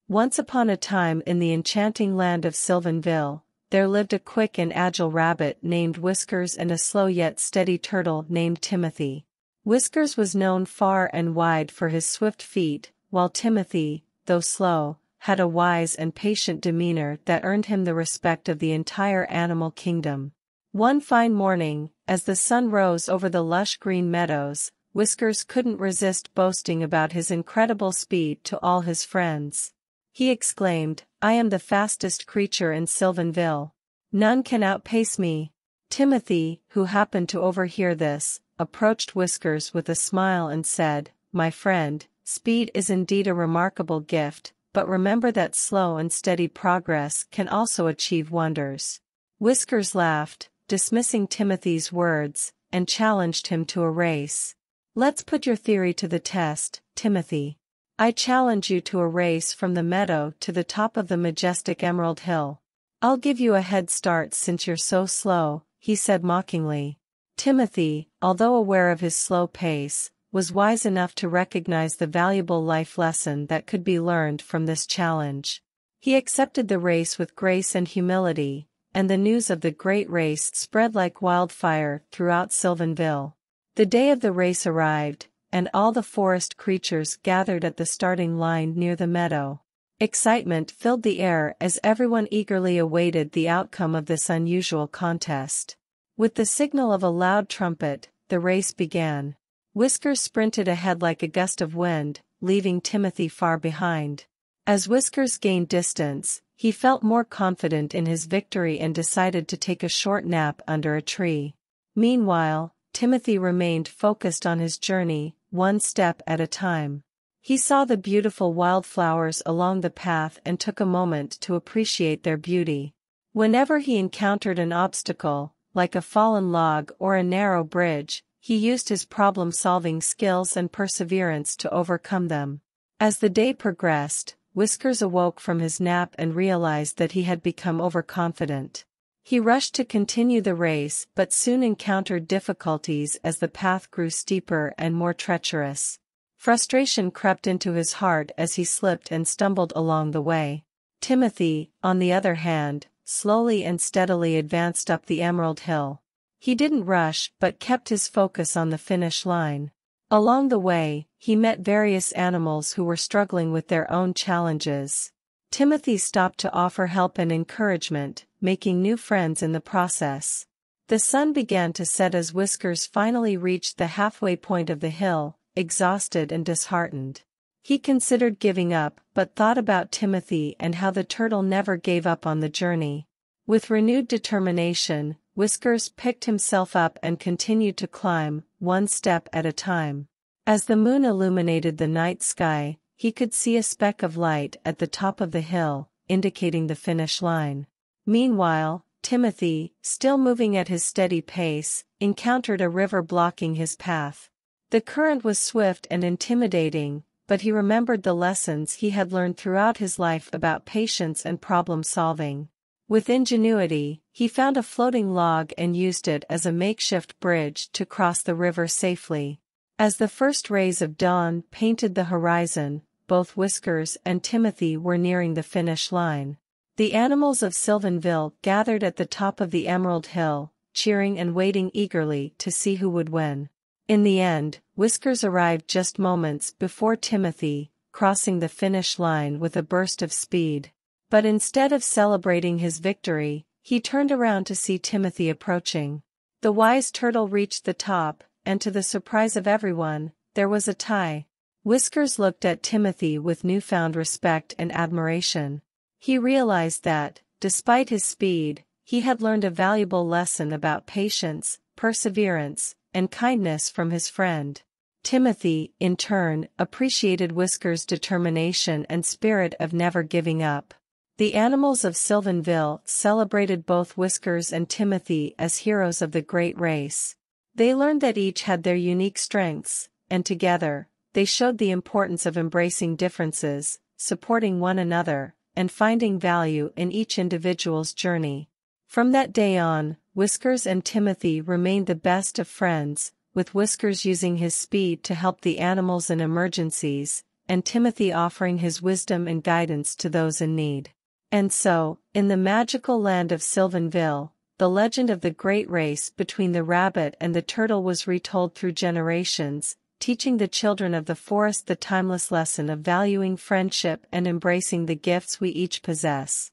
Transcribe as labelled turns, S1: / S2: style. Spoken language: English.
S1: Once upon a time in the enchanting land of Sylvanville, there lived a quick and agile rabbit named Whiskers and a slow yet steady turtle named Timothy. Whiskers was known far and wide for his swift feet, while Timothy, though slow, had a wise and patient demeanor that earned him the respect of the entire animal kingdom. One fine morning, as the sun rose over the lush green meadows, Whiskers couldn't resist boasting about his incredible speed to all his friends. He exclaimed, "I am the fastest creature in Sylvanville. None can outpace me." Timothy, who happened to overhear this, approached Whiskers with a smile and said, "My friend, speed is indeed a remarkable gift, but remember that slow and steady progress can also achieve wonders." Whiskers laughed, dismissing Timothy's words, and challenged him to a race. "Let's put your theory to the test, Timothy. I challenge you to a race from the meadow to the top of the majestic Emerald Hill." "I'll give you a head start since you're so slow," he said mockingly. Timothy, although aware of his slow pace, was wise enough to recognize the valuable life lesson that could be learned from this challenge. He accepted the race with grace and humility, and the news of the great race spread like wildfire throughout Sylvanville. The day of the race arrived, and all the forest creatures gathered at the starting line near the meadow. Excitement filled the air as everyone eagerly awaited the outcome of this unusual contest. With the signal of a loud trumpet, the race began. Whiskers sprinted ahead like a gust of wind, leaving Timothy far behind. As Whiskers gained distance, he felt more confident in his victory and decided to take a short nap under a tree. Meanwhile, Timothy remained focused on his journey, one step at a time. He saw the beautiful wildflowers along the path and took a moment to appreciate their beauty. Whenever he encountered an obstacle, like a fallen log or a narrow bridge, he used his problem-solving skills and perseverance to overcome them. As the day progressed, Whiskers awoke from his nap and realized that he had become overconfident. He rushed to continue the race but soon encountered difficulties as the path grew steeper and more treacherous. Frustration crept into his heart as he slipped and stumbled along the way. Timothy, on the other hand, slowly and steadily advanced up the Emerald Hill. He didn't rush but kept his focus on the finish line. Along the way, he met various animals who were struggling with their own challenges. Timothy stopped to offer help and encouragement, making new friends in the process. The sun began to set as Whiskers finally reached the halfway point of the hill, exhausted and disheartened. He considered giving up but thought about Timothy and how the turtle never gave up on the journey. With renewed determination, Whiskers picked himself up and continued to climb, one step at a time. As the moon illuminated the night sky, he could see a speck of light at the top of the hill, indicating the finish line. Meanwhile, Timothy, still moving at his steady pace, encountered a river blocking his path. The current was swift and intimidating, but he remembered the lessons he had learned throughout his life about patience and problem-solving. With ingenuity, he found a floating log and used it as a makeshift bridge to cross the river safely. As the first rays of dawn painted the horizon, both Whiskers and Timothy were nearing the finish line. The animals of Sylvanville gathered at the top of the Emerald Hill, cheering and waiting eagerly to see who would win. In the end, Whiskers arrived just moments before Timothy, crossing the finish line with a burst of speed. But instead of celebrating his victory, he turned around to see Timothy approaching. The wise turtle reached the top, and to the surprise of everyone, there was a tie. Whiskers looked at Timothy with newfound respect and admiration. He realized that, despite his speed, he had learned a valuable lesson about patience, perseverance, and kindness from his friend. Timothy, in turn, appreciated Whiskers' determination and spirit of never giving up. The animals of Sylvanville celebrated both Whiskers and Timothy as heroes of the great race. They learned that each had their unique strengths, and together, they showed the importance of embracing differences, supporting one another, and finding value in each individual's journey. From that day on, Whiskers and Timothy remained the best of friends, with Whiskers using his speed to help the animals in emergencies, and Timothy offering his wisdom and guidance to those in need. And so, in the magical land of Sylvanville, the legend of the great race between the rabbit and the turtle was retold through generations, teaching the children of the forest the timeless lesson of valuing friendship and embracing the gifts we each possess.